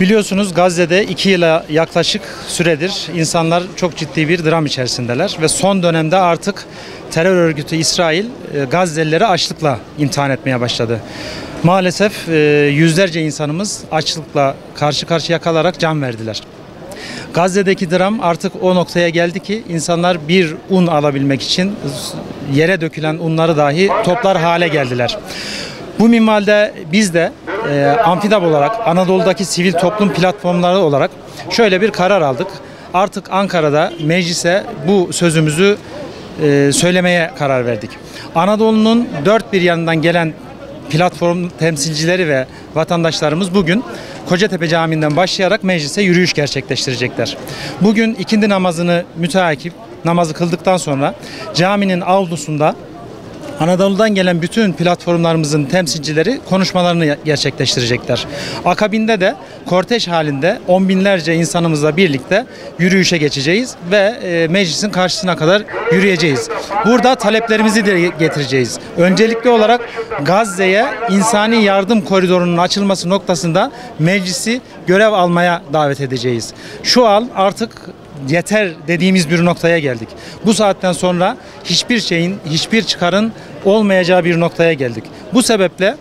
Biliyorsunuz Gazze'de 2 yıla yaklaşık süredir insanlar çok ciddi bir dram içerisindeler ve son dönemde artık terör örgütü İsrail Gazze'lileri açlıkla imtihan etmeye başladı. Maalesef yüzlerce insanımız açlıkla karşı karşıya kalarak can verdiler. Gazze'deki dram artık o noktaya geldi ki insanlar bir un alabilmek için yere dökülen unları dahi toplar hale geldiler. Bu minvalde biz de Amfidab olarak Anadolu'daki sivil toplum platformları olarak şöyle bir karar aldık. Artık Ankara'da meclise bu sözümüzü söylemeye karar verdik. Anadolu'nun dört bir yanından gelen platform temsilcileri ve vatandaşlarımız bugün Kocatepe Camii'nden başlayarak meclise yürüyüş gerçekleştirecekler. Bugün ikindi namazını müteakip namazı kıldıktan sonra caminin avlusunda Anadolu'dan gelen bütün platformlarımızın temsilcileri konuşmalarını gerçekleştirecekler. Akabinde de kortej halinde on binlerce insanımızla birlikte yürüyüşe geçeceğiz ve meclisin karşısına kadar yürüyeceğiz. Burada taleplerimizi de getireceğiz. Öncelikli olarak Gazze'ye insani yardım koridorunun açılması noktasında meclisi görev almaya davet edeceğiz. Şu an artık yeter dediğimiz bir noktaya geldik. Bu saatten sonra hiçbir şeyin, hiçbir çıkarın olmayacağı bir noktaya geldik. Bu sebeple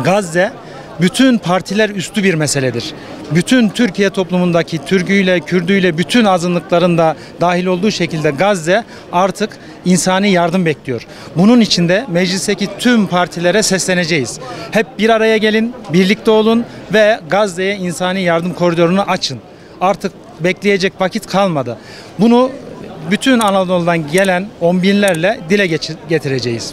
Gazze bütün partiler üstü bir meseledir. Bütün Türkiye toplumundaki Türküyle, Kürdüyle bütün azınlıkların da dahil olduğu şekilde Gazze artık insani yardım bekliyor. Bunun için de meclisteki tüm partilere sesleneceğiz. Hep bir araya gelin, birlikte olun ve Gazze'ye insani yardım koridorunu açın. Artık bekleyecek vakit kalmadı. Bunu bütün Anadolu'dan gelen on binlerle dile getireceğiz.